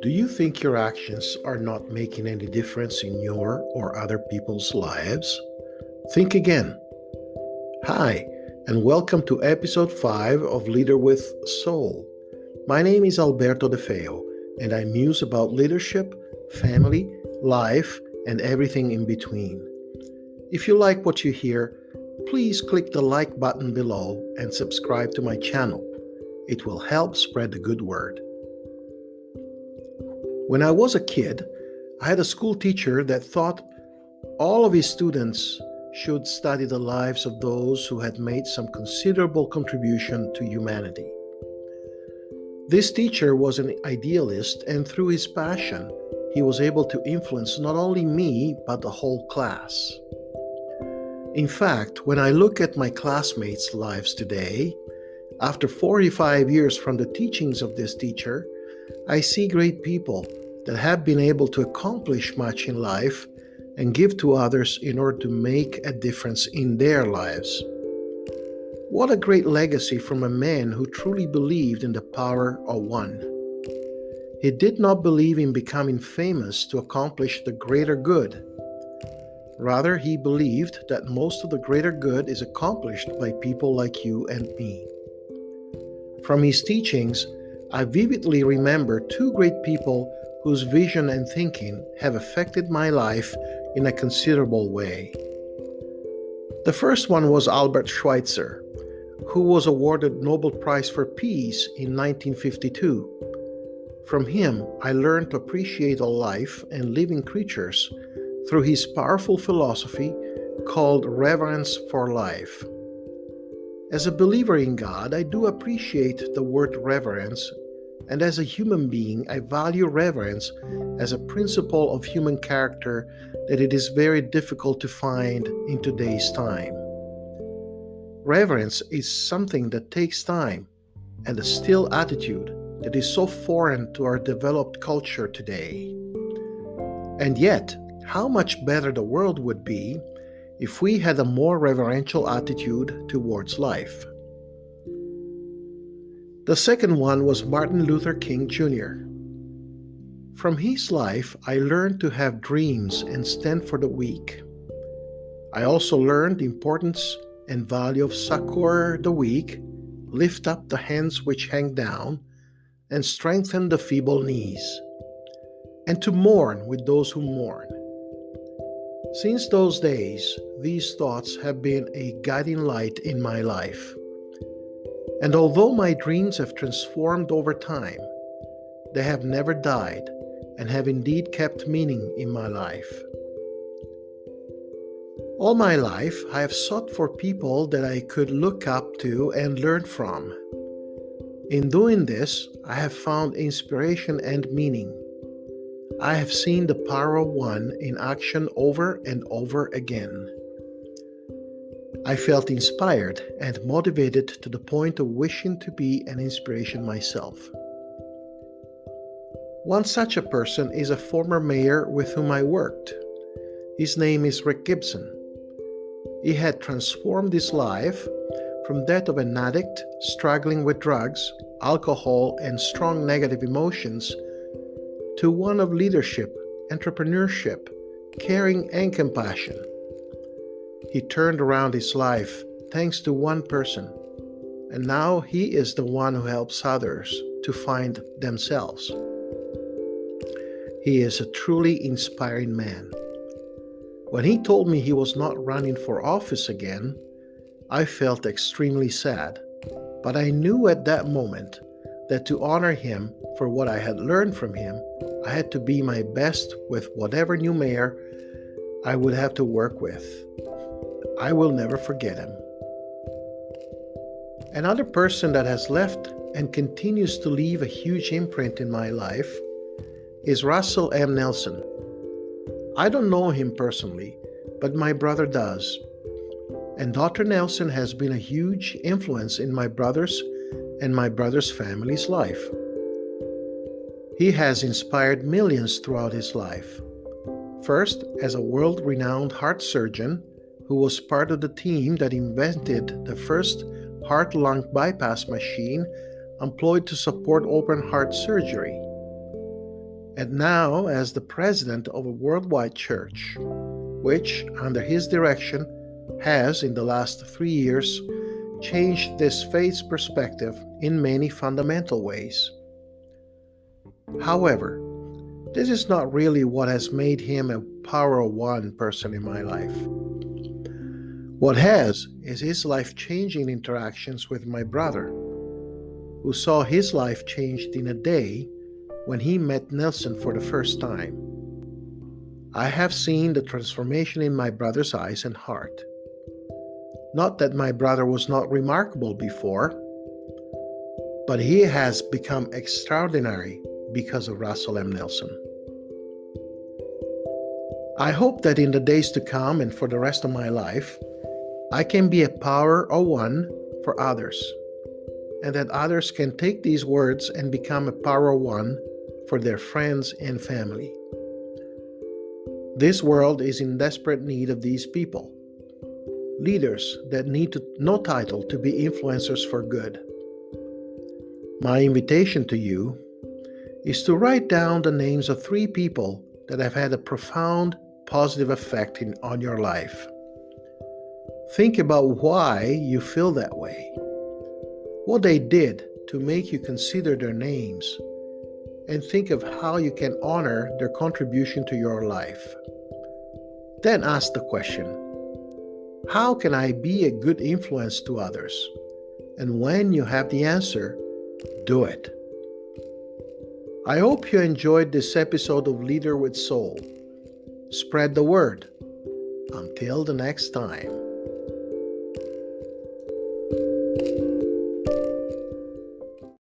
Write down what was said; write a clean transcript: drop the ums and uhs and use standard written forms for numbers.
Do you think your actions are not making any difference in your or other people's lives? Think again. Hi, and welcome to episode 5 of Leader with Soul. My name is Alberto De Feo, and I muse about leadership, family, life, and everything in between. If you like what you hear, please click the like button below and subscribe to my channel. It will help spread the good word. When I was a kid, I had a school teacher that thought all of his students should study the lives of those who had made some considerable contribution to humanity. This teacher was an idealist, and through his passion, he was able to influence not only me, but the whole class. In fact, when I look at my classmates' lives today, after 45 years from the teachings of this teacher, I see great people that have been able to accomplish much in life and give to others in order to make a difference in their lives. What a great legacy from a man who truly believed in the power of one. He did not believe in becoming famous to accomplish the greater good. Rather, he believed that most of the greater good is accomplished by people like you and me. From his teachings, I vividly remember two great people whose vision and thinking have affected my life in a considerable way. The first one was Albert Schweitzer, who was awarded Nobel Prize for Peace in 1952. From him, I learned to appreciate all life and living creatures through his powerful philosophy called reverence for life. As a believer in God, I do appreciate the word reverence, and as a human being, I value reverence as a principle of human character that it is very difficult to find in today's time. Reverence is something that takes time and a still attitude that is so foreign to our developed culture today. And yet, how much better the world would be if we had a more reverential attitude towards life. The second one was Martin Luther King Jr. From his life, I learned to have dreams and stand for the weak. I also learned the importance and value of succor the weak, lift up the hands which hang down, and strengthen the feeble knees, and to mourn with those who mourn. Since those days, these thoughts have been a guiding light in my life. And although my dreams have transformed over time, they have never died and have indeed kept meaning in my life. All my life, I have sought for people that I could look up to and learn from. In doing this, I have found inspiration and meaning. I have seen the power of one in action over and over again. I felt inspired and motivated to the point of wishing to be an inspiration myself. One such a person is a former mayor with whom I worked. His name is Rick Gibson. He had transformed his life from that of an addict struggling with drugs, alcohol, and strong negative emotions to one of leadership, entrepreneurship, caring, and compassion. He turned around his life thanks to one person, and now he is the one who helps others to find themselves. He is a truly inspiring man. When he told me he was not running for office again, I felt extremely sad, but I knew at that moment that to honor him for what I had learned from him, I had to be my best with whatever new mayor I would have to work with. I will never forget him. Another person that has left and continues to leave a huge imprint in my life is Russell M. Nelson. I don't know him personally, but my brother does. And Dr. Nelson has been a huge influence in my brother's and my brother's family's life. He has inspired millions throughout his life. First, as a world-renowned heart surgeon who was part of the team that invented the first heart-lung bypass machine employed to support open heart surgery. and now as the president of a worldwide church, which, under his direction, has, in the last 3 years, changed this faith's perspective in many fundamental ways. However, this is not really what has made him a power of one person in my life. What has is his life-changing interactions with my brother, who saw his life changed in a day when he met Nelson for the first time. I have seen the transformation in my brother's eyes and heart. Not that my brother was not remarkable before, but he has become extraordinary because of Russell M. Nelson. I hope that in the days to come and for the rest of my life, I can be a power of one for others, and that others can take these words and become a power of one for their friends and family. This world is in desperate need of these people, leaders that need no title to be influencers for good. My invitation to you is to write down the names of 3 people that have had a profound positive effect on your life. Think about why you feel that way, what they did to make you consider their names, and think of how you can honor their contribution to your life. Then ask the question, how can I be a good influence to others? And when you have the answer, do it. I hope you enjoyed this episode of Leader with Soul. Spread the word. Until the next time.